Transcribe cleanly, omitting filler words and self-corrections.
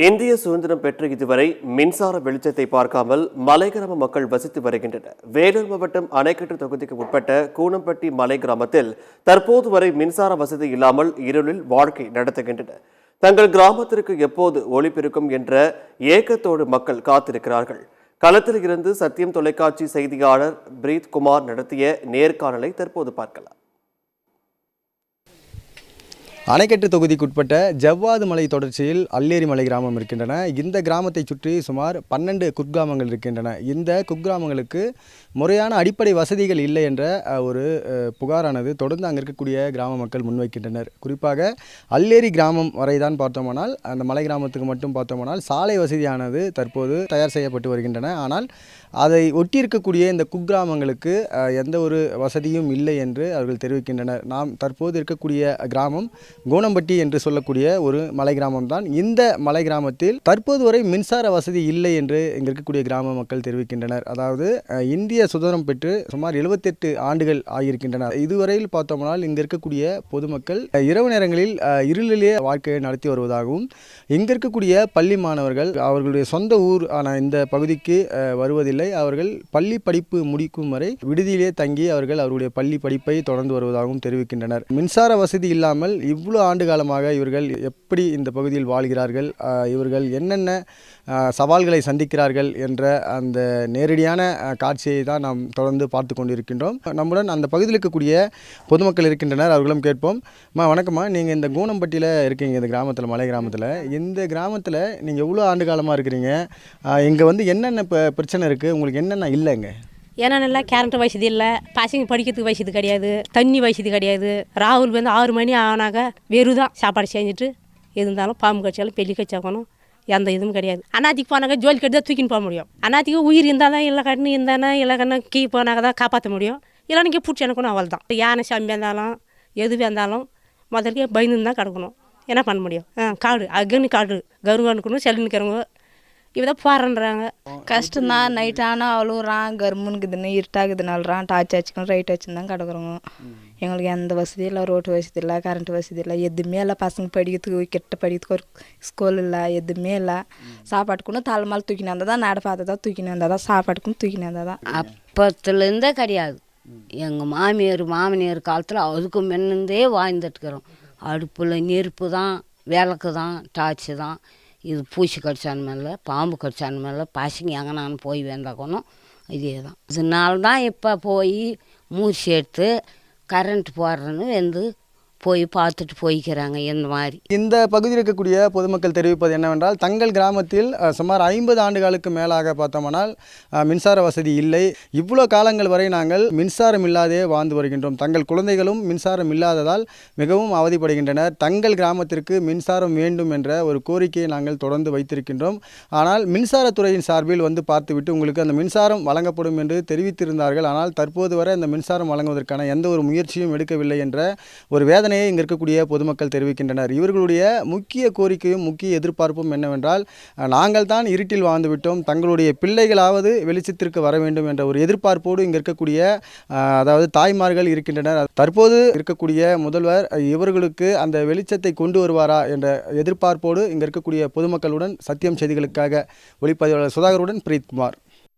இந்திய சுதந்திரம் பெற்ற இதுவரை மின்சார வெளிச்சத்தை பார்க்காமல் மலை கிராம மக்கள் வசித்து வருகின்றனர். வேலூர் மாவட்டம் அணைக்கட்டு தொகுதிக்கு உட்பட்ட கூனம்பட்டி மலை கிராமத்தில் தற்போது வரை மின்சார வசதி இல்லாமல் இருளில் வாழ்க்கை நடத்துகின்றனர். தங்கள் கிராமத்திற்கு எப்போது ஒளி பெருக்கும் என்ற ஏக்கத்தோடு மக்கள் காத்திருக்கிறார்கள். களத்தில் இருந்து சத்தியம் தொலைக்காட்சி செய்தியாளர் பிரீத் குமார் நடத்திய நேர்காணலை தற்போது பார்க்கலாம். அணைக்கட்டு தொகுதிக்குட்பட்ட ஜவ்வாது மலை தொடர்ச்சியில் அல்லேரி மலை கிராமம் இருக்கின்றன. இந்த கிராமத்தை சுற்றி சுமார் 12 குக்கிராமங்கள் இருக்கின்றன. இந்த குக்கிராமங்களுக்கு முறையான அடிப்படை வசதிகள் இல்லை என்ற ஒரு புகாரானது தொடர்ந்து அங்கே இருக்கக்கூடிய கிராம மக்கள் முன்வைக்கின்றனர். குறிப்பாக அல்லேரி கிராமம் வரைதான் பார்த்தோமானால், அந்த மலை கிராமத்துக்கு மட்டும் பார்த்தோமானால் சாலை வசதியானது தற்போது தயார் செய்யப்பட்டு வருகின்றன. ஆனால் அதை ஒட்டியிருக்கக்கூடிய இந்த குக்கிராமங்களுக்கு எந்த ஒரு வசதியும் இல்லை என்று அவர்கள் தெரிவிக்கின்றனர். நாம் தற்போது இருக்கக்கூடிய கிராமம் கூனம்பட்டி என்று சொல்லக்கூடிய ஒரு மலை கிராமம் தான். இந்த மலை கிராமத்தில் தற்போது வரை மின்சார வசதி இல்லை என்று இங்கே இருக்கக்கூடிய கிராம மக்கள் தெரிவிக்கின்றனர். அதாவது இந்திய சுதந்திரம் பெற்று சுமார் 78 ஆண்டுகள் ஆகியிருக்கின்றன. இதுவரையில் பார்த்தோம்னால் இங்கே இருக்கக்கூடிய பொதுமக்கள் இரவு நேரங்களில் இருளிலேயே வாழ்க்கையை நடத்தி வருவதாகவும், இங்கே இருக்கக்கூடிய பள்ளி மாணவர்கள் அவர்களுடைய சொந்த ஊர் ஆன இந்த பகுதிக்கு வருவதில்லை. அவர்கள் பள்ளி படிப்பு முடிக்கும் வரை விடுதியிலே தங்கி அவர்கள் அவருடைய பள்ளி படிப்பை தொடர்ந்து வருவதாகவும் தெரிவிக்கின்றனர். மின்சார வசதி இல்லாமல் இவ்வளோ ஆண்டு காலமாக இவர்கள் எப்படி இந்த பகுதியில் வாழ்கிறார்கள், இவர்கள் என்னென்ன சவால்களை சந்திக்கிறார்கள் என்ற அந்த நேரடியான காட்சியை தான் நாம் தொடர்ந்து பார்த்து கொண்டிருக்கின்றோம். நம்முடன் அந்த பகுதியில் இருக்கக்கூடிய பொதுமக்கள் இருக்கின்றனர். அவர்களும் கேட்போம். வணக்கம்மா, நீங்கள் இந்த கூனம்பட்டியில் இருக்கீங்க, இந்த கிராமத்தில், மலை கிராமத்தில். இந்த கிராமத்தில் நீங்கள் எவ்வளோ ஆண்டு காலமாக இருக்கிறீங்க? இங்கே வந்து என்னென்ன பிரச்சனை இருக்குது, உங்களுக்கு என்னென்ன இல்லைங்க? என்னென்ன கரண்ட் வசதி இல்லை, பசங்க படிக்கிறதுக்கு வசதி கிடையாது, தண்ணி வசதி கிடையாது. ராகுல் வந்து 6 மணி ஆனாக்க வெறும் தான் சாப்பாடு செஞ்சுட்டு இருந்தாலும் பாம்பு கட்சியாலும் பெல்லி கட்சாக்கணும், எந்த இதுவும் கிடையாது. அண்ணாத்திக்கு போனாக்க ஜோலி கட்டி தான் தூக்கின்னு போக முடியும். அண்ணாத்திக்கு உயிர் இருந்தால் தான் இல்லை கண்ணு இருந்தானே, இல்லை கண்ணு கீ போனாக்க தான் காப்பாற்ற முடியும். இல்லைன்னா இங்கே பிடிச்சி எனக்கணும், அவள் தான். யானை சம்பி இருந்தாலும் எதுவே இருந்தாலும் முதல்ல பயந்து தான் கிடக்கணும். என்ன பண்ண முடியும்? காடு அக்னி காடு கருங்க அனுக்கணும், செல்லுன்னுக்கிறவங்க இவதான் போறன்றாங்க. கஷ்டம்தான். நைட் ஆனால் அவ்வளோறான், கருமுன்னுக்குதுன்னு இருட்டாகுதுனால்றான், டார்ச் வச்சுக்கணும், ரைட் வச்சுன்னு தான் கிடக்குறோங்க. எங்களுக்கு எந்த வசதியும் இல்லை, ரோட்டு வசதி இல்லை, கரண்ட் வசதி இல்லை, எதுவுமே இல்லை. பசங்க படிக்கிறதுக்கு கிட்ட படிக்கிறதுக்கு ஒரு ஸ்கூல் இல்லை, எதுவுமே இல்லை. சாப்பாட்டுக்குன்னு தலைமால் தூக்கினு வந்தால் தான், நட பார்த்து தான் தூக்கினு வந்தால் தான், சாப்பாட்டுக்குன்னு தூக்கினு வந்தால் தான். அப்பத்துலேருந்தே கிடையாது. எங்கள் மாமியார் காலத்தில் அதுக்கு முன்னே வாழ்ந்துட்டுக்கிறோம். அடுப்பில் நெருப்பு தான், விளக்கு தான், டார்ச்சு தான். இது பூச்சி கடிச்சான மேலே, பாம்பு கடிச்சான மேலே, பசங்க எங்கனான்னு போய் வேண்டாக்கணும். இதே தான். இதனால தான் இப்போ போய் மூச்சு எடுத்து கரண்ட் போடுறேன்னு வந்து போய் பார்த்துட்டு போய்க்கிறாங்க. இந்த மாதிரி இந்த பகுதியில் இருக்கக்கூடிய பொதுமக்கள் தெரிவிப்பது என்னவென்றால், தங்கள் கிராமத்தில் சுமார் 50 ஆண்டுகளுக்கு மேலாக பார்த்தோம்னால் மின்சார வசதி இல்லை. இவ்வளோ காலங்கள் வரை நாங்கள் மின்சாரம் இல்லாதே வாழ்ந்து வருகின்றோம். தங்கள் குழந்தைகளும் மின்சாரம் இல்லாததால் மிகவும் அவதிப்படுகின்றனர். தங்கள் கிராமத்திற்கு மின்சாரம் வேண்டும் என்ற ஒரு கோரிக்கையை நாங்கள் தொடர்ந்து வைத்திருக்கின்றோம். ஆனால் மின்சாரத்துறையின் சார்பில் வந்து பார்த்துவிட்டு உங்களுக்கு அந்த மின்சாரம் வழங்கப்படும் என்று தெரிவித்திருந்தார்கள். ஆனால் தற்போது வரை அந்த மின்சாரம் வழங்குவதற்கான எந்த ஒரு முயற்சியும் எடுக்கவில்லை என்ற ஒரு வேதனை இங்கே இருக்கக்கூடிய பொதுமக்கள் தெரிவிக்கின்றனர். இவர்களுடைய முக்கிய கோரிக்கையும் முக்கிய எதிர்பார்ப்பும் என்னவென்றால், நாங்கள் தான் இருட்டில் வாழ்ந்துவிட்டோம், தங்களுடைய பிள்ளைகளாவது வெளிச்சத்திற்கு வர வேண்டும் என்ற ஒரு எதிர்பார்ப்போடு இங்கே இருக்கக்கூடிய அதாவது தாய்மார்கள் இருக்கின்றனர். தற்போது இருக்கக்கூடிய முதல்வர் இவர்களுக்கு அந்த வெளிச்சத்தை கொண்டு வருவாரா என்ற எதிர்பார்ப்போடு இங்கே இருக்கக்கூடிய பொதுமக்களுடன் சத்தியம் செய்திகளுக்காக ஒளிப்பதிவாளர் சுதாகருடன் பிரீத் குமார்.